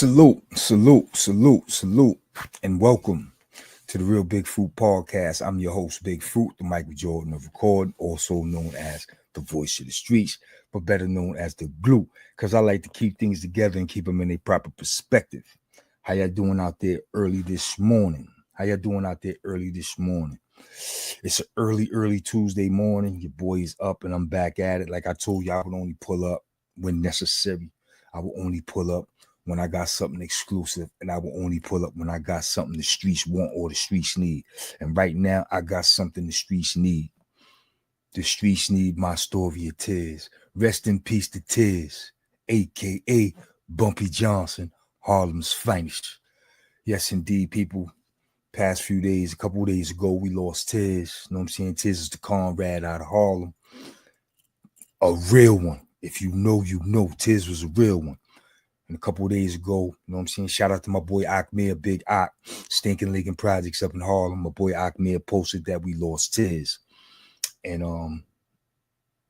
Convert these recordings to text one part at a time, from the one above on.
Salute, and welcome to the Real Big Fruit Podcast. I'm your host, Big Fruit, the Michael Jordan of recording, also known as the voice of the streets, but better known as the glue, because I like to keep things together and keep them in a proper perspective. How y'all doing out there early this morning? It's an early Tuesday morning. Your boy is up and I'm back at it. Like I told you, I would only pull up when necessary. I will only pull up when I got something exclusive, and I will only pull up when I got something the streets want or the streets need. And right now, I got something the streets need. The streets need my story of tears. Rest in peace to Tiz, a.k.a. Bumpy Johnson, Harlem's finest. Yes, indeed, people. Past few days, a couple of days ago, we lost Tiz. You know what I'm saying? Tiz is the comrade out of Harlem. A real one. If you know, you know. Tiz was a real one. And a couple of days ago, you know what I'm saying? Shout out to my boy Akmir, Big Ak, Stinking Lincoln Projects up in Harlem. My boy Akmir posted that we lost Tiz. And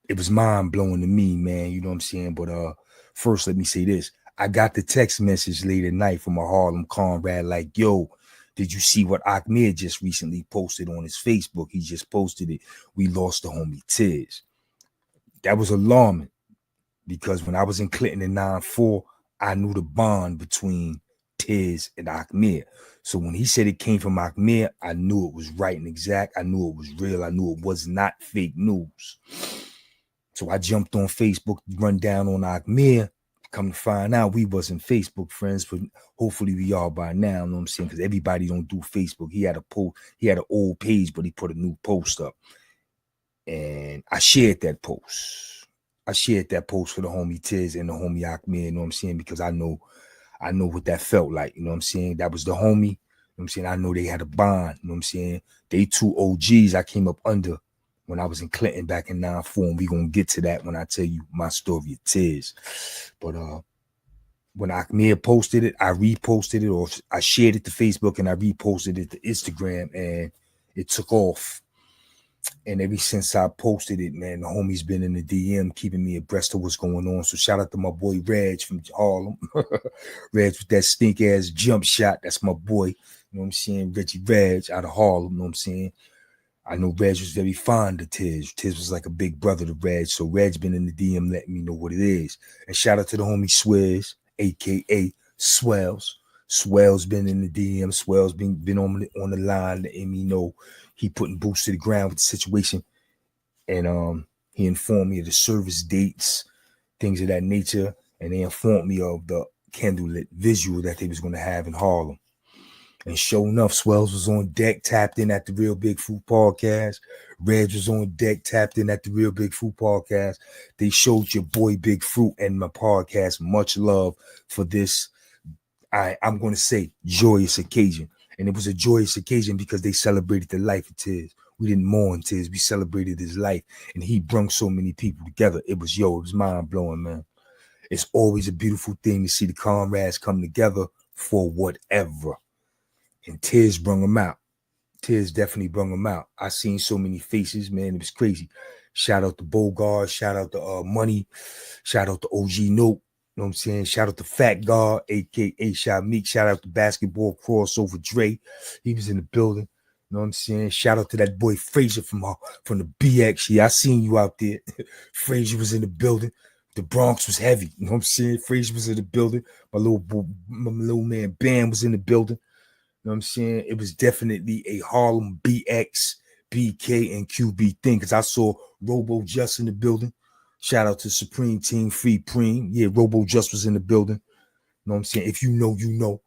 it was mind-blowing to me, man. You know what I'm saying? But first, let me say this. I got the text message late at night from a Harlem comrade like, yo, did you see what Akmir just recently posted on his Facebook? He just posted it. We lost the homie Tiz. That was alarming because when I was in Clinton in 9-4, I knew the bond between Tiz and Akmir. So when he said it came from Akmir, I knew it was right and exact. I knew it was real. I knew it was not fake news. So I jumped on Facebook to run down on Akmir. Come to find out we wasn't Facebook friends, but hopefully we are by now. You know what I'm saying? Because everybody don't do Facebook. He had a post, he had an old page, but he put a new post up. And I shared that post. I shared that post for the homie Tiz and the homie Akmir, you know what I'm saying? Because I know what that felt like, you know what I'm saying? That was the homie, you know what I'm saying? I know they had a bond, you know what I'm saying? They two OGs I came up under when I was in Clinton back in 9-4, and we gonna get to that when I tell you my story of Tiz. But when Akmir posted it, I reposted it, or I shared it to Facebook and I reposted it to Instagram, and it took off. And ever since I posted it, man, the homie's been in the DM keeping me abreast of what's going on. So shout out to my boy Reg from Harlem. Reg with that stink ass jump shot. That's my boy. You know what I'm saying? Reggie Reg out of Harlem. You know what I'm saying? I know Reg was very fond of Tiz. Tiz was like a big brother to Reg. So Reg's been in the DM letting me know what it is. And shout out to the homie Swizz, a.k.a. Swells. Swell's been in the DM. Swell's been on the line letting me know he putting boots to the ground with the situation. And he informed me of the service dates, things of that nature. And they informed me of the candlelit visual that they was going to have in Harlem. And sure enough, Swells was on deck, tapped in at the Real Big Fruit Podcast. Reg was on deck, tapped in at the Real Big Fruit Podcast. They showed your boy Big Fruit and my podcast much love for this, I'm going to say, joyous occasion. And it was a joyous occasion because they celebrated the life of Tiz. We didn't mourn Tiz. We celebrated his life. And he brung so many people together. It was mind-blowing, man. It's always a beautiful thing to see the comrades come together for whatever. And Tiz brung them out. Tiz definitely brung them out. I seen so many faces, man. It was crazy. Shout out to Bogart. Shout out to Money. Shout out to OG Note. You know what I'm saying? Shout out to Fat Guard, a.k.a. Shot Meek. Shout out to Basketball Crossover Dre. He was in the building. You know what I'm saying? Shout out to that boy Frazier from the BX. Yeah, I seen you out there. Frazier was in the building. The Bronx was heavy. You know what I'm saying? Frazier was in the building. My little man Bam was in the building. You know what I'm saying? It was definitely a Harlem BX, BK, and QB thing because I saw Robo Just in the building. Shout out to Supreme Team, Free Preem. Yeah, Robo Just was in the building. You know what I'm saying? If you know, you know.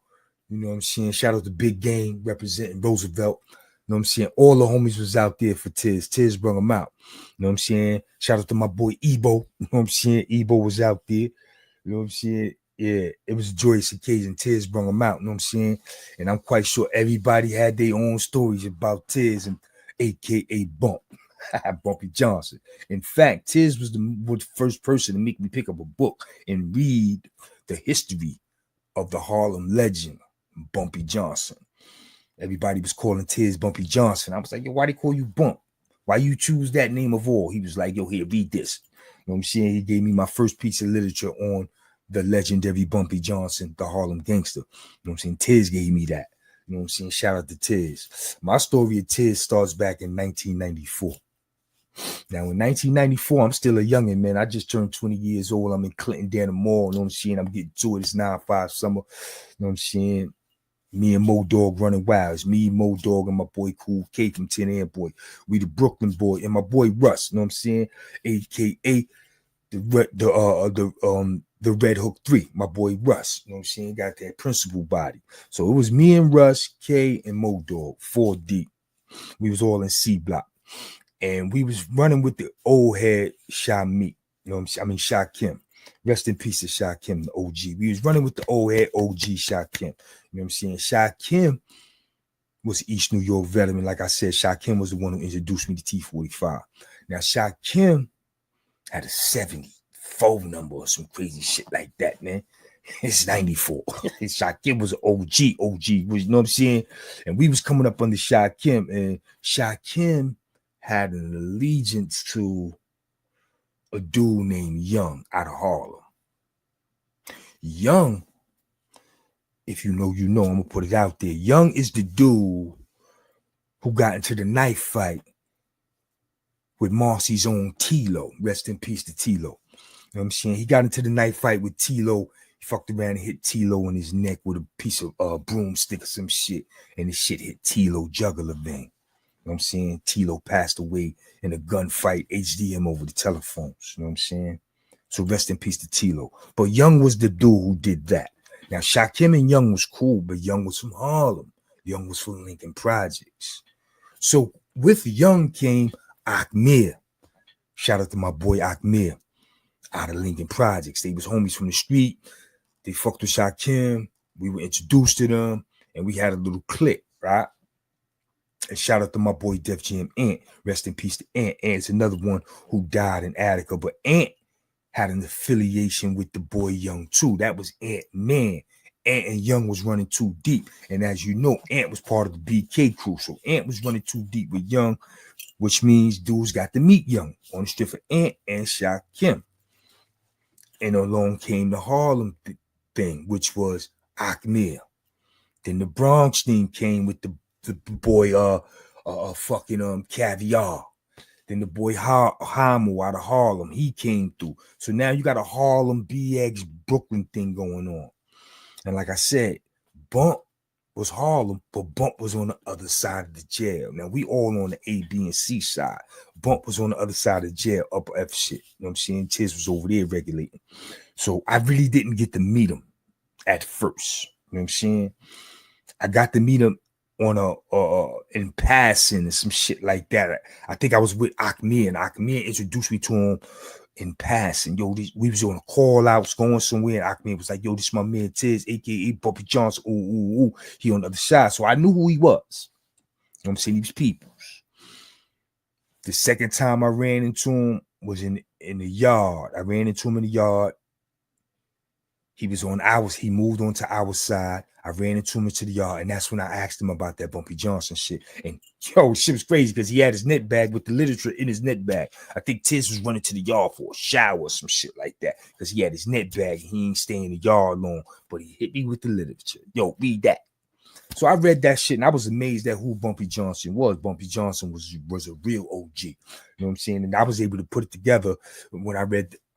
You know what I'm saying? Shout out to Big Game representing Roosevelt. You know what I'm saying? All the homies was out there for Tiz. Tiz brought them out. You know what I'm saying? Shout out to my boy Ebo. You know what I'm saying? Ebo was out there. You know what I'm saying? Yeah, it was a joyous occasion. Tiz brought them out. You know what I'm saying? And I'm quite sure everybody had their own stories about Tiz and a.k.a. Bump. Bumpy Johnson. In fact, Tiz was the first person to make me pick up a book and read the history of the Harlem legend, Bumpy Johnson. Everybody was calling Tiz Bumpy Johnson. I was like, yo, why they call you Bump? Why you choose that name of all? He was like, yo, here, read this. You know what I'm saying? He gave me my first piece of literature on the legendary Bumpy Johnson, the Harlem gangster. You know what I'm saying? Tiz gave me that. You know what I'm saying? Shout out to Tiz. My story of Tiz starts back in 1994. Now, in 1994, I'm still a youngin', man. I just turned 20 years old. I'm in Clinton, down the mall. You know what I'm saying? I'm getting to it. It's 9-5 summer. You know what I'm saying? Me and Mo Dog running wild. It's me, Mo Dog, and my boy Cool K from 10 Air Boy. We the Brooklyn boy, and my boy Russ. You know what I'm saying? AKA the Red Hook 3, my boy Russ. You know what I'm saying? Got that principal body. So it was me and Russ, K, and Mo Dog, 4 deep. We was all in C Block. And we was running with the old head Sha Meek. You know what I'm saying? I mean Sha Kim. Rest in peace to Sha Kim, the OG. We was running with the old head OG Sha Kim. You know what I'm saying? Sha Kim was East New York veteran. Like I said, Sha Kim was the one who introduced me to T45. Now, Sha Kim had a 70 phone number or some crazy shit like that, man. It's 94. Sha Kim was an OG, you know what I'm saying? And we was coming up under Sha Kim, and Sha Kim had an allegiance to a dude named Young out of Harlem. Young, if you know, you know, I'm gonna put it out there. Young is the dude who got into the knife fight with Marcy's own T-Lo. Rest in peace to T-Lo. You know what I'm saying? He got into the knife fight with T-Lo. He fucked around and hit T-Lo in his neck with a piece of broomstick or some shit. And the shit hit T-Lo jugular vein. You know what I'm saying? T-Lo passed away in a gunfight, HDM over the telephones. You know what I'm saying? So rest in peace to T-Lo. But Young was the dude who did that. Now, Sha Kim and Young was cool, but Young was from Harlem. Young was from Lincoln Projects. So with Young came Akmir. Shout out to my boy Akmir out of Lincoln Projects. They was homies from the street. They fucked with Sha Kim. We were introduced to them, and we had a little clique, right? And shout out to my boy Def Jam Ant. Rest in peace to Ant. Ant's another one who died in Attica, but Ant had an affiliation with the boy Young too. That was Ant Man. Ant and Young was running too deep. And as you know, Ant was part of the BK crew. So Ant was running too deep with Young, which means dudes got to meet Young on the strip for Ant and Sha Kim. And along came the Harlem thing, which was Akmir. Then the Bronx thing came with the boy fucking Caviar. Then the boy Hamo out of Harlem, he came through. So now you got a Harlem BX Brooklyn thing going on. And like I said, Bump was Harlem, but Bump was on the other side of the jail. Now we all on the A, B, and C side. Bump was on the other side of the jail, upper F shit. You know what I'm saying? Tiz was over there regulating. So I really didn't get to meet him at first. You know what I'm saying? I got to meet him on in passing and some shit like that. I think I was with Akmir, and Akmir introduced me to him in passing. Yo, we was on a call out, going somewhere, and Akmir was like, yo, this is my man Tiz, aka Bumpy Johnson. Ooh. He on the other side. So I knew who he was. You know what I'm saying? These peoples. The second time I ran into him was in the yard. I ran into him in the yard. He was on ours. He moved on to our side. I ran into him into the yard, and that's when I asked him about that Bumpy Johnson shit. And yo, shit was crazy because he had his net bag with the literature in his net bag. I think Tiz was running to the yard for a shower or some shit like that because he had his net bag and he ain't staying in the yard long. But he hit me with the literature. Yo, read that. So I read that shit and I was amazed at who Bumpy Johnson was. Bumpy Johnson was a real OG. You know what I'm saying? And I was able to put it together when I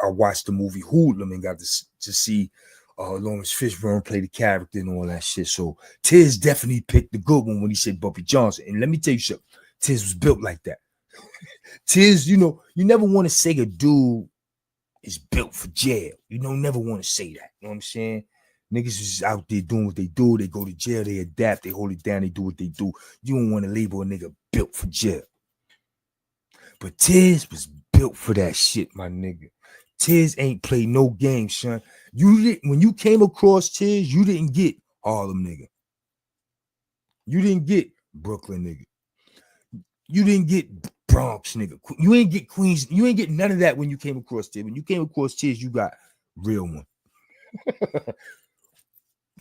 watched the movie Hoodlum and got to see Lawrence Fishburne play the character and all that shit. So Tiz definitely picked the good one when he said Bumpy Johnson. And let me tell you something, Tiz was built like that. Tiz, you know, you never want to say a dude is built for jail. You don't never want to say that. You know what I'm saying? Niggas is out there doing what they do. They go to jail, they adapt, they hold it down, they do what they do. You don't want to label a nigga built for jail. But Tiz was built for that shit, my nigga. Tiz ain't played no games, son. When you came across Tiz, you didn't get Harlem nigga. You didn't get Brooklyn nigga. You didn't get Bronx nigga. You ain't get Queens. You ain't get none of that when you came across Tiz. When you came across Tiz, you got real one.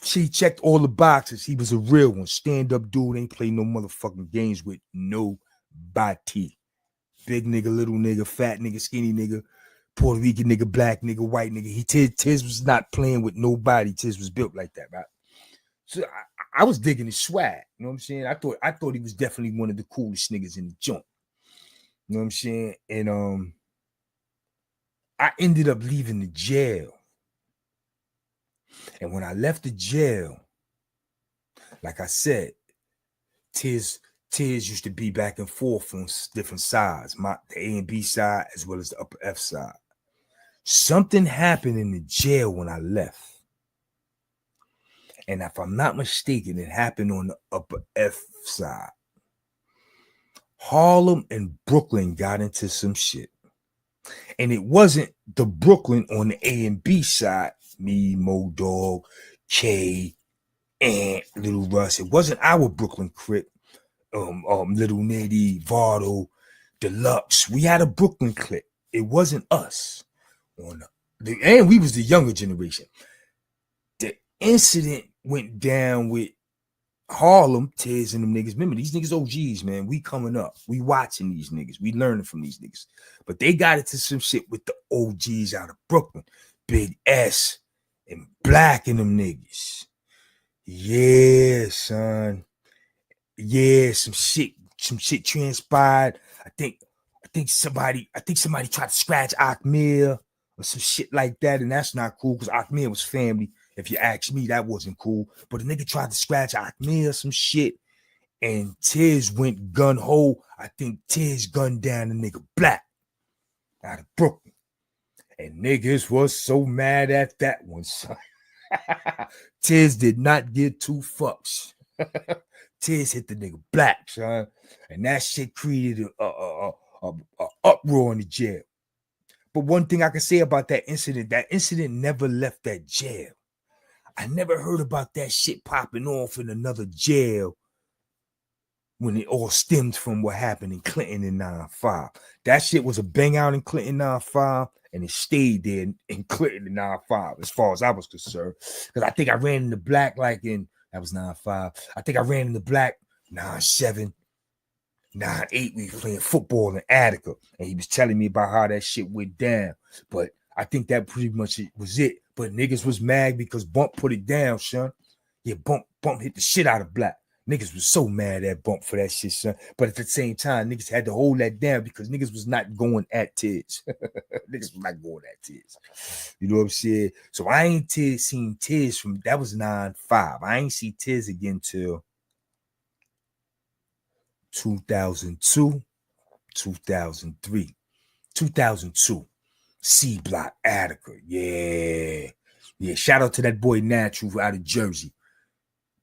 She checked all the boxes. He was a real one. Stand-up dude. Ain't play no motherfucking games with nobody. Big nigga, little nigga, fat nigga, skinny nigga. Puerto Rican nigga, black nigga, white nigga. Tiz was not playing with nobody. Tiz was built like that, right? So I was digging his swag. You know what I'm saying? I thought he was definitely one of the coolest niggas in the joint. You know what I'm saying? And I ended up leaving the jail. And when I left the jail, like I said, Tiz used to be back and forth on different sides, the A and B side as well as the upper F side. Something happened in the jail when I left. And if I'm not mistaken, it happened on the upper F side. Harlem and Brooklyn got into some shit. And it wasn't the Brooklyn on the A and B side, me, Mo Dog, K, and Little Russ. It wasn't our Brooklyn Crip, Little Nitty, Vardo, Deluxe. We had a Brooklyn clique. It wasn't us. And we was the younger generation. The incident went down with Harlem, Tiz, and them niggas. Remember, these niggas OGs, man. We coming up. We watching these niggas. We learning from these niggas. But they got into some shit with the OGs out of Brooklyn. Big S and Black and them niggas. Yeah, son. Yeah, some shit transpired. I think somebody tried to scratch Akmir or some shit like that, and that's not cool because Akmir was family. If you ask me, that wasn't cool. But a nigga tried to scratch Akmir or some shit, and Tiz went gun ho. I think Tiz gunned down the nigga Black out of Brooklyn. And niggas was so mad at that one, son. Tiz did not give two fucks. Tiz hit the nigga Black, son. And that shit created a uproar in the jail. But one thing I can say about that incident never left that jail. I never heard about that shit popping off in another jail when it all stemmed from what happened in Clinton in 9-5. That shit was a bang out in Clinton 9-5, and it stayed there in Clinton in 9-5, as far as I was concerned. Because I think I ran into Black that was 9-5. I think I ran into Black 9-7, 9-8. We were playing football in Attica, and he was telling me about how that shit went down. But I think that pretty much was it. But niggas was mad because Bump put it down, son. Yeah, Bump hit the shit out of Black. Niggas was so mad at Bump for that shit, son. But at the same time, niggas had to hold that down because niggas was not going at Tiz. Niggas was not going at Tiz. You know what I'm saying? So I ain't seen Tiz from, that was 9-5. I ain't see Tiz again till 2002, 2003, 2002. C Block, Attica. Yeah. Shout out to that boy Natural out of Jersey.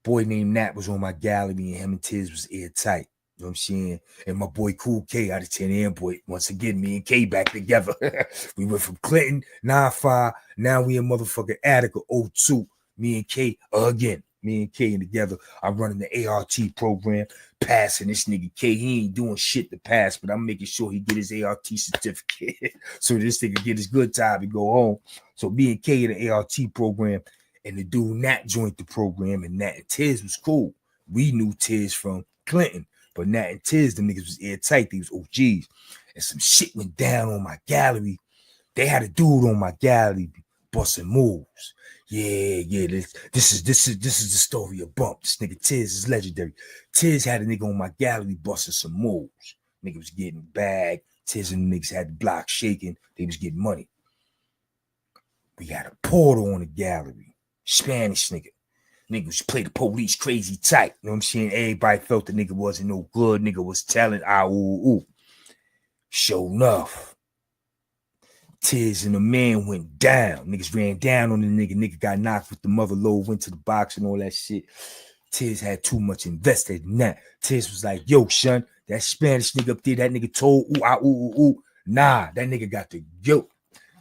Boy named Nat was on my gallery, and him and Tiz was airtight. You know what I'm saying? And my boy Cool K out of 10 Airboy. Once again, me and K back together. We went from Clinton, 9-5. Now we in motherfucking Attica, 02. Me and K again. Me and K together. I'm running the ART program, passing this nigga K. He ain't doing shit to pass, but I'm making sure he get his ART certificate so this nigga get his good time and go home. So me and K in the ART program, and the dude Nat joined the program, and Nat and Tiz was cool. We knew Tiz from Clinton, but Nat and Tiz, the niggas was airtight. They was OGs. And some shit went down on my gallery. They had a dude on my gallery busting moves. Yeah. This is the story of Bump. This nigga Tiz is legendary. Tiz had a nigga on my gallery busting some moves. Nigga was getting bagged. Tiz and the niggas had the block shaking. They was getting money. We got a porter on the gallery. Spanish nigga. Niggas play the police crazy tight. You know what I'm saying? Everybody felt the nigga wasn't no good. Nigga was telling, Sure enough. Tiz and the man went down. Niggas ran down on the nigga. Nigga got knocked with the mother load, went to the box and all that shit. Tiz had too much invested in that. Tiz was like, yo, son, that Spanish nigga up there, that nigga told, Nah, that nigga got the guilt.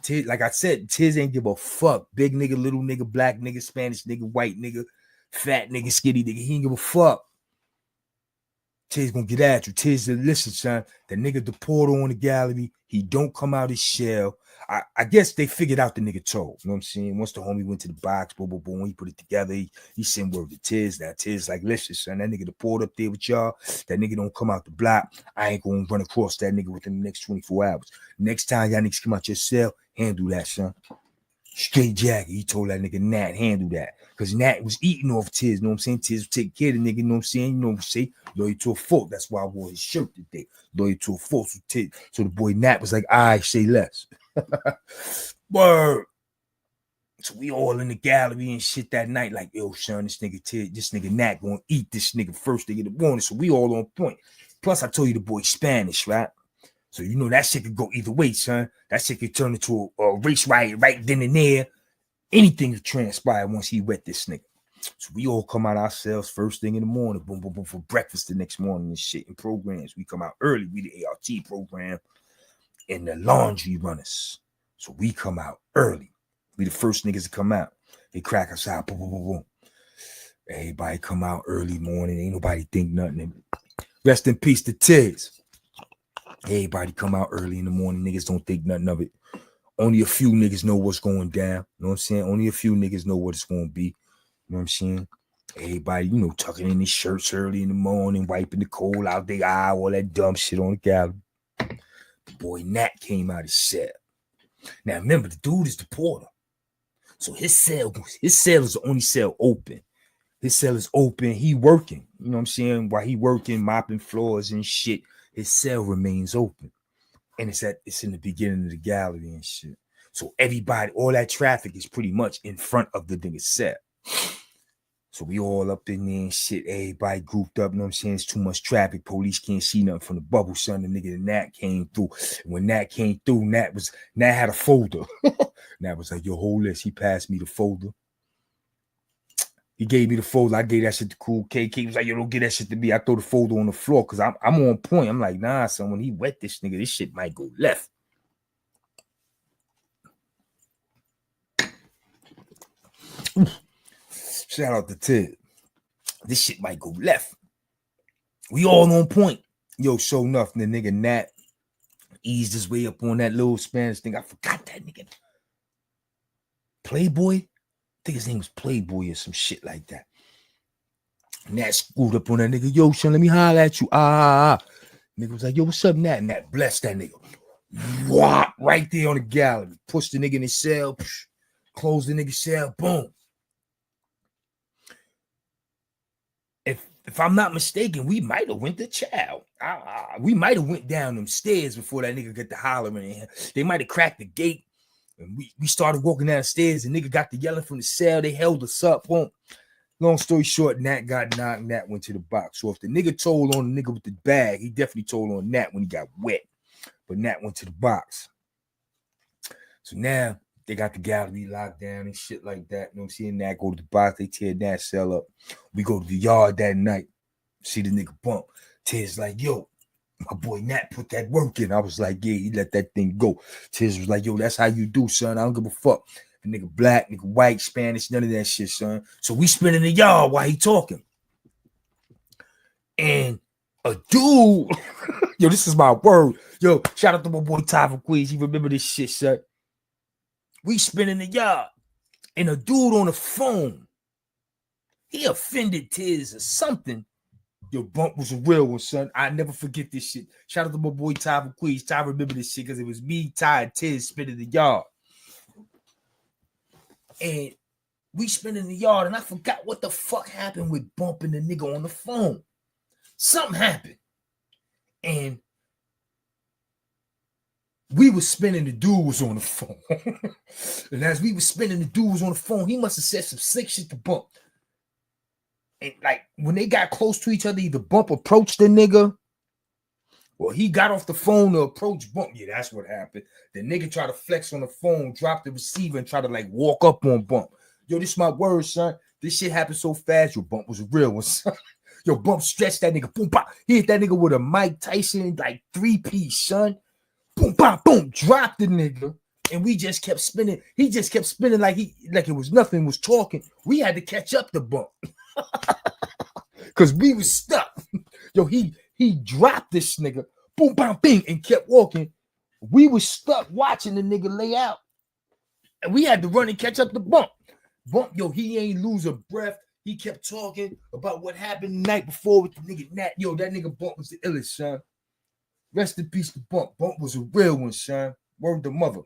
Tiz, like I said, Tiz ain't give a fuck. Big nigga, little nigga, black nigga, Spanish nigga, white nigga, fat nigga, skinny nigga. He ain't give a fuck. Tiz gonna get at you. Tiz said, listen, son, the nigga deported on the gallery. He don't come out his shell. I guess they figured out the nigga told. You know what I'm saying? Once the homie went to the box, boom, he put it together. He sent word to Tiz. Now Tiz like, listen, son, that nigga deported up there with y'all. That nigga don't come out the block. I ain't gonna run across that nigga within the next 24 hours. Next time y'all niggas come out your cell, Handle that, son. Straight jacket. He told that nigga Nat, handle that. Because Nat was eating off Tiz, you know what I'm saying? Tiz was taking care of the nigga, you know what I'm saying? You know what I'm saying? Loyal to a fault. That's why I wore his shirt today. Loyal to a fault. So the boy Nat was like, I say less. Word. So we all in the gallery and shit that night, like, yo, son, this nigga Nat gonna eat this nigga first thing in the morning. So we all on point. Plus, I told you the boy Spanish, right? So you know that shit could go either way, son. That shit could turn into a race riot right then and there. Anything could transpire once he wet this nigga. So we all come out ourselves first thing in the morning, boom, boom, boom, for breakfast the next morning and shit and programs. We come out early. We the ART program and the laundry runners. So we come out early. We the first niggas to come out. They crack us out. Boom, boom, boom, boom. Everybody come out early morning. Ain't nobody think nothing. Rest in peace to Tiz. Everybody come out early in the morning. Niggas don't think nothing of it. Only a few niggas know what's going down. You know what I'm saying? Only a few niggas know what it's going to be. You know what I'm saying? Everybody, you know, tucking in their shirts early in the morning, wiping the cold out their eye, all that dumb shit on the gallery. The boy Nat came out his cell. Now, remember, the dude is the porter. So his cell is the only cell open. His cell is open. He working. You know what I'm saying? While he working, mopping floors and shit, his cell remains open. And it's in the beginning of the gallery and shit. So everybody, all that traffic is pretty much in front of the nigga's cell. So we all up in there and shit. Everybody grouped up, you know what I'm saying? It's too much traffic. Police can't see nothing from the bubble, son. The nigga Nat came through. And when Nat came through, Nat had a folder. Nat was like, yo, hold this. He passed me the folder. He gave me the folder. I gave that shit to Cool K. He was like, yo, don't get that shit to me. I throw the folder on the floor because I'm on point. I'm like, nah, son, when he wet this nigga, this shit might go left. Shout out to Ted. This shit might go left. We all on point. Yo, sure enough, the nigga Nat eased his way up on that little Spanish thing. I forgot that nigga. Playboy? I think his name was Playboy or some shit like that. Nat screwed up on that nigga. Yo, son, let me holler at you. Nigga was like, yo, what's up, Nat? Nat blessed that nigga. Whop, right there on the gallery. Pushed the nigga in his cell. Closed the nigga's cell. Boom. If I'm not mistaken, we might have went to chow. We might have went down them stairs before that nigga got the hollering. They might have cracked the gate. And we started walking down the stairs. And nigga got the yelling from the cell. They held us up. Boom. Long story short, Nat got knocked. Nat went to the box. So if the nigga told on the nigga with the bag, he definitely told on Nat when he got wet. But Nat went to the box. So now they got the gallery locked down and shit like that. You know what I'm saying? Nat go to the box. They tear that cell up. We go to the yard that night. See the nigga Bump. Tiz like, yo, my boy Nat put that work in. I was like, yeah, he let that thing go. Tiz was like, yo, that's how you do, son. I don't give a fuck. The nigga black, nigga white, Spanish, none of that shit, son. So we spinning the yard while he talking. And a dude, yo, this is my word. Yo, shout out to my boy Ty from Queens. He remember this shit, son. We spinning the yard. And a dude on the phone, he offended Tiz or something. Yo, Bump was a real one, son. I never forget this shit. Shout out to my boy Ty from Queens. Ty remember this shit because it was me, Ty, and Tiz spinning the yard. And we spinning the yard, and I forgot what the fuck happened with Bump and the nigga on the phone. Something happened. And we was spinning, the dude was on the phone. And as we was spinning, the dude was on the phone. He must have said some sick shit to Bump. And like when they got close to each other, either Bump approached the nigga, or he got off the phone to approach Bump. Yeah, that's what happened. The nigga tried to flex on the phone, drop the receiver, and try to like walk up on Bump. Yo, this is my word, son. This shit happened so fast. Yo, Bump was a real one, son. Yo, Bump stretched that nigga. Boom, pop. He hit that nigga with a Mike Tyson like 3-piece, son. Boom, pop, boom. Dropped the nigga. And we just kept spinning. He just kept spinning like it was nothing, was talking. We had to catch up to Bump. Cause we was stuck. Yo, he dropped this nigga. Boom, bam, bing, and kept walking. We was stuck watching the nigga lay out. And we had to run and catch up to Bump. Bump, yo, he ain't lose a breath. He kept talking about what happened the night before with the nigga Nat. Yo, that nigga Bump was the illest, son. Rest in peace to Bump. Bump was a real one, son. Word to mother.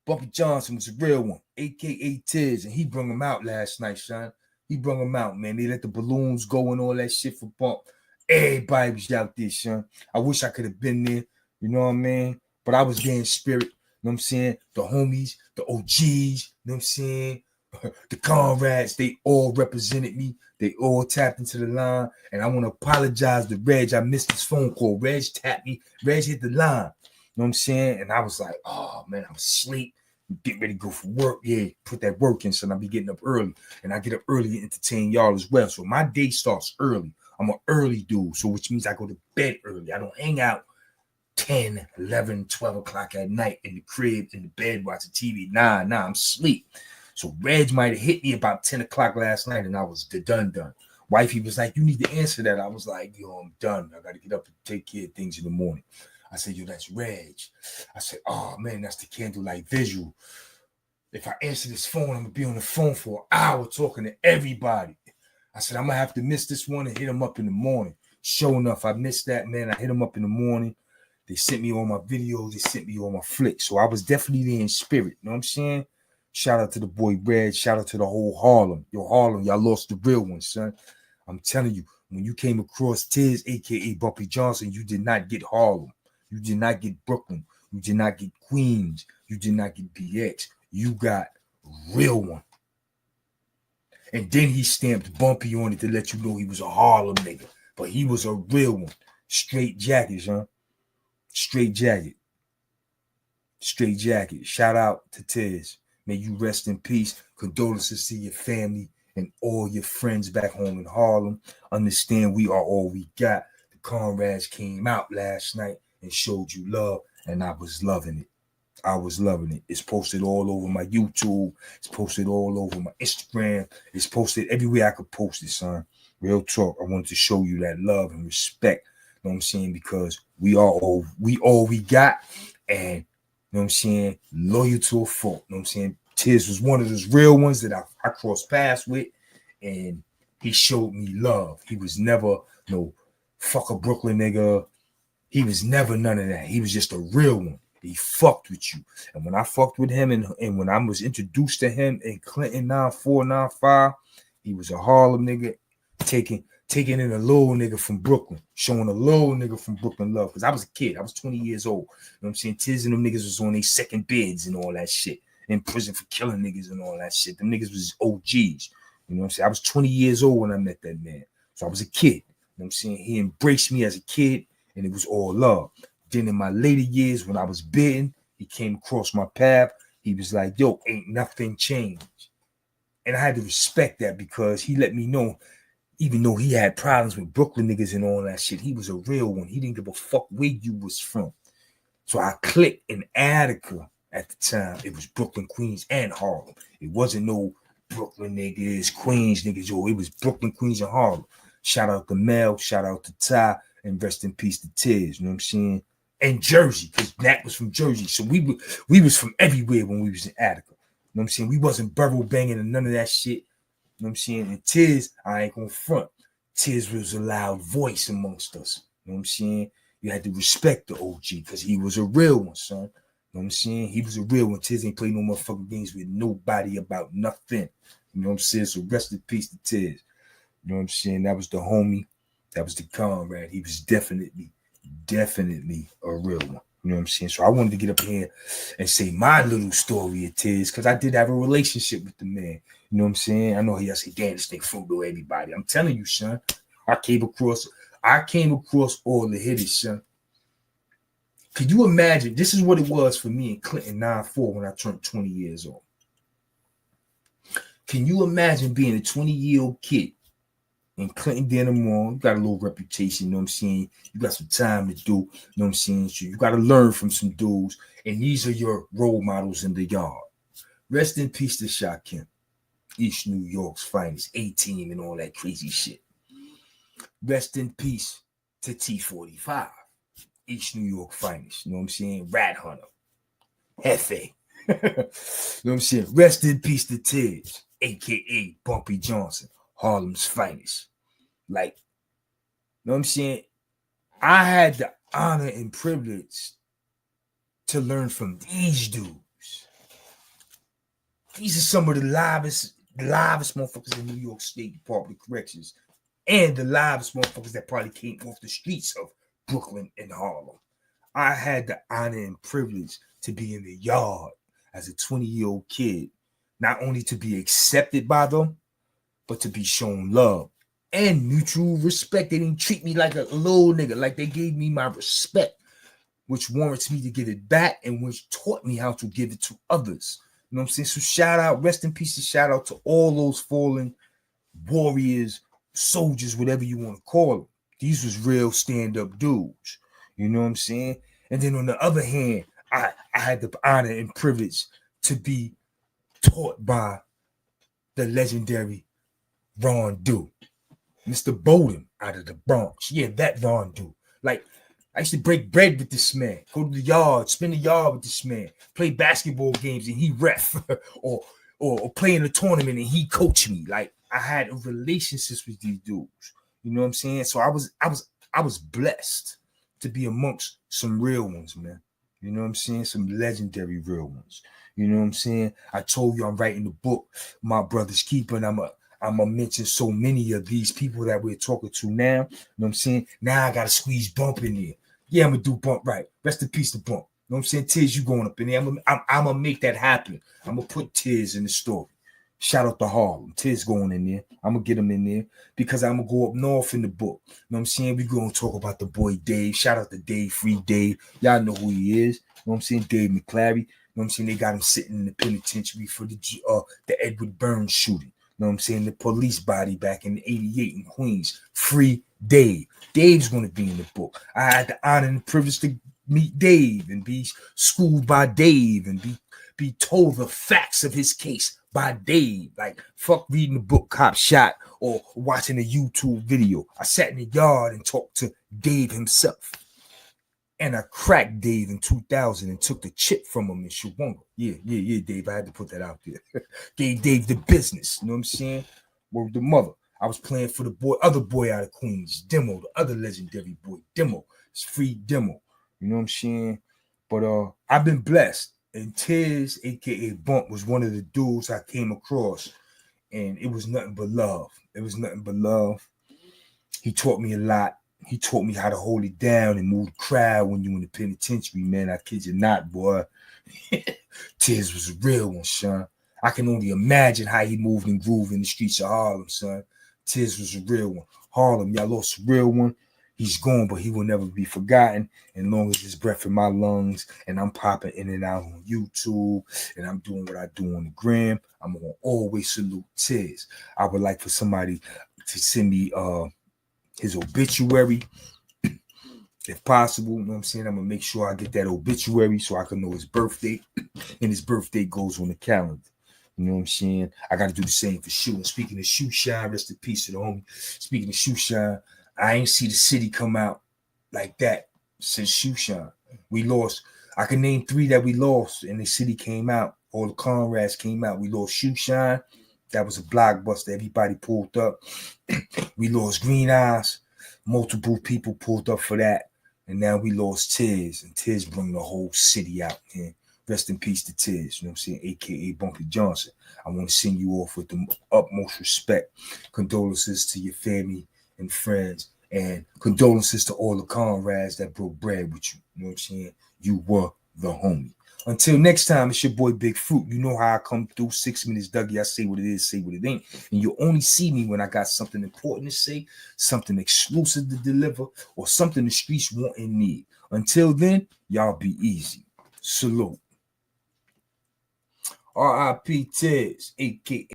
Bumpy Johnson was a real one, a.k.a. Tiz, and he brung him out last night, son. He brung him out, man. They let the balloons go and all that shit for Bump. Everybody was out there, son. I wish I could have been there, you know what I mean? But I was there in spirit, you know what I'm saying? The homies, the OGs, you know what I'm saying? The comrades, they all represented me. They all tapped into the line. And I want to apologize to Reg. I missed his phone call. Reg tapped me. Reg hit the line. You know what I'm saying? And I was like, oh, man, I'm asleep. Get ready to go for work. Yeah, put that work in, son. I'll be getting up early. And I get up early to entertain y'all as well. So my day starts early. I'm an early dude. So which means I go to bed early. I don't hang out 10, 11, 12 o'clock at night in the crib, in the bed, watching TV. Nah, I'm asleep. So Reg might have hit me about 10 o'clock last night, and I was done. Wifey was like, you need to answer that. I was like, yo, I'm done. I got to get up and take care of things in the morning. I said, yo, that's Reg. I said, oh, man, that's the candlelight visual. If I answer this phone, I'm going to be on the phone for an hour talking to everybody. I said, I'm going to have to miss this one and hit him up in the morning. Sure enough, I missed that, man. I hit him up in the morning. They sent me all my videos. They sent me all my flicks. So I was definitely there in spirit. You know what I'm saying? Shout out to the boy Red. Shout out to the whole Harlem. Yo, Harlem, y'all lost the real one, son. I'm telling you, when you came across Tiz, a.k.a. Bumpy Johnson, you did not get Harlem. You did not get Brooklyn. You did not get Queens. You did not get BX. You got real one. And then he stamped Bumpy on it to let you know he was a Harlem nigga. But he was a real one. Straight jacket, son. Straight jacket. Straight jacket. Shout out to Tiz. May you rest in peace. Condolences to your family and all your friends back home in Harlem. Understand we are all we got. The comrades came out last night and showed you love, and I was loving it. I was loving it. It's posted all over my YouTube. It's posted all over my Instagram. It's posted everywhere I could post it, son. Real talk. I wanted to show you that love and respect. You know what I'm saying? Because we all we got, and you know what I'm saying? Loyal to a fault. You know what I'm saying? Tiz was one of those real ones that I crossed paths with, and he showed me love. He was never no fuck a Brooklyn nigga. He was never none of that. He was just a real one. He fucked with you. And when I fucked with him and when I was introduced to him in Clinton 9495, he was a Harlem nigga taking in a little nigga from Brooklyn, showing a little nigga from Brooklyn love. Because I was a kid. I was 20 years old. You know what I'm saying? Tiz and them niggas was on their second beds and all that shit. In prison for killing niggas and all that shit. Them niggas was OGs. You know what I'm saying? I was 20 years old when I met that man. So I was a kid. You know what I'm saying? He embraced me as a kid, and it was all love. Then in my later years, when I was bitten, he came across my path. He was like, yo, ain't nothing changed. And I had to respect that because he let me know, even though he had problems with Brooklyn niggas and all that shit, he was a real one. He didn't give a fuck where you was from. So I clicked in Attica at the time. It was Brooklyn, Queens, and Harlem. It wasn't no Brooklyn niggas, Queens niggas. Yo, it was Brooklyn, Queens, and Harlem. Shout out to Mel. Shout out to Ty. And rest in peace to Tiz. You know what I'm saying? And Jersey, because Nat was from Jersey. So we was from everywhere when we was in Attica. You know what I'm saying? We wasn't borough banging and none of that shit. You know what I'm saying? And Tiz, I ain't gonna front. Tiz was a loud voice amongst us. You know what I'm saying? You had to respect the OG because he was a real one, son. You know what I'm saying? He was a real one. Tiz ain't played no motherfucking games with nobody about nothing. You know what I'm saying? So rest in peace to Tiz. You know what I'm saying? That was the homie. That was the comrade. He was definitely a real one. You know what I'm saying? So I wanted to get up here and say my little story of Tiz because I did have a relationship with the man. You know what I'm saying? I know y'all say, damn, this thing fruit to everybody. I'm telling you, son. I came across all the hitters, son. Could you imagine? This is what it was for me in Clinton 94 when I turned 20 years old. Can you imagine being a 20-year-old kid in Clinton Denim Mall? You got a little reputation, you know what I'm saying? You got some time to do, you know what I'm saying? So you got to learn from some dudes, and these are your role models in the yard. Rest in peace to Shaquem, East New York's finest, 18 and all that crazy shit. Rest in peace to T45, East New York finest, you know what I'm saying? Rat Hunter, Hefe. You know what I'm saying? Rest in peace to Tiz, a.k.a. Bumpy Johnson, Harlem's finest. Like, you know what I'm saying? I had the honor and privilege to learn from these dudes. These are some of the livest motherfuckers in New York State Department of Corrections, and the livest motherfuckers that probably came off the streets of Brooklyn and Harlem. I had the honor and privilege to be in the yard as a 20-year-old kid, not only to be accepted by them, but to be shown love and mutual respect. They didn't treat me like a little nigga, like they gave me my respect, which warrants me to give it back and which taught me how to give it to others. You know what I'm saying? So shout out, rest in peace, and shout out to all those fallen warriors, soldiers, whatever you want to call them. These was real stand-up dudes. You know what I'm saying? And then on the other hand, I had the honor and privilege to be taught by the legendary Ron Du, Mr. Bowden out of the Bronx. Yeah, that Ron Du. Like, I used to break bread with this man, go to the yard, spend the yard with this man, play basketball games and he ref, or play in a tournament and he coached me. Like, I had relationships with these dudes. You know what I'm saying? So I was blessed to be amongst some real ones, man. You know what I'm saying? Some legendary real ones. You know what I'm saying? I told you I'm writing the book, My Brother's Keeper, and I'm gonna mention so many of these people that we're talking to now. You know what I'm saying? Now I gotta squeeze Bump in there. Yeah, I'm gonna do Bump right. Rest in peace to Bump. You know what I'm saying? Tiz, you going up in there. I'm gonna make that happen. I'm gonna put Tiz in the story. Shout out to Harlem. Tiz going in there. I'm gonna get him in there because I'm gonna go up north in the book. You know what I'm saying? We're gonna talk about the boy Dave. Shout out to Dave, Free Dave. Y'all know who he is. You know what I'm saying? Dave McClary. You know what I'm saying? They got him sitting in the penitentiary for the Edward Burns shooting. You know what I'm saying? The police body back in 88 in Queens. Free Dave. Dave's gonna be in the book. I had the honor and privilege to meet Dave and be schooled by Dave and be told the facts of his case by Dave. Like, fuck reading the book Cop Shot or watching a YouTube video. I sat in the yard and talked to Dave himself. And I cracked Dave in 2000 and took the chip from him in Shawanga. Yeah, Dave. I had to put that out there. Gave Dave the business. You know what I'm saying? Word the mother. I was playing for the other boy out of Queens, Demo, the other legendary boy, Demo. It's Free Demo. You know what I'm saying? But I've been blessed. And Tiz, aka Bump, was one of the dudes I came across, and it was nothing but love. It was nothing but love. He taught me a lot. He taught me how to hold it down and move the crowd when you in the penitentiary, man. I kid you not, boy. Tiz was a real one, son. I can only imagine how he moved and grooved in the streets of Harlem, son. Tiz was a real one. Harlem, y'all lost a real one. He's gone, but he will never be forgotten. As long as there's breath in my lungs and I'm popping in and out on YouTube and I'm doing what I do on the gram, I'm going to always salute Tiz. I would like for somebody to send me his obituary, if possible. You know what I'm saying? I'm going to make sure I get that obituary so I can know his birthday, and his birthday goes on the calendar. You know what I'm saying? I got to do the same for Shoe. And speaking of Shoe Shine, rest in peace to the homie. Speaking of Shoe Shine, I ain't see the city come out like that since Shoe Shine. We lost. I can name 3 that we lost, and the city came out. All the Conrads came out. We lost Shoe Shine. That was a blockbuster. Everybody pulled up. We lost Green Eyes. Multiple people pulled up for that. And now we lost Tiz. And Tiz bring the whole city out. Man. Rest in peace to Tiz. You know what I'm saying? A.K.A. Bumpy Johnson. I want to send you off with the utmost respect. Condolences to your family and friends. And condolences to all the Conrads that broke bread with you. You know what I'm saying? You were the homie. Until next time, it's your boy Big Fruit. You know how I come through. 6 minutes, Dougie. I say what it is, say what it ain't. And you only see me when I got something important to say, something exclusive to deliver, or something the streets want and need. Until then, y'all be easy. Salute. R.I.P. Tiz, a.k.a.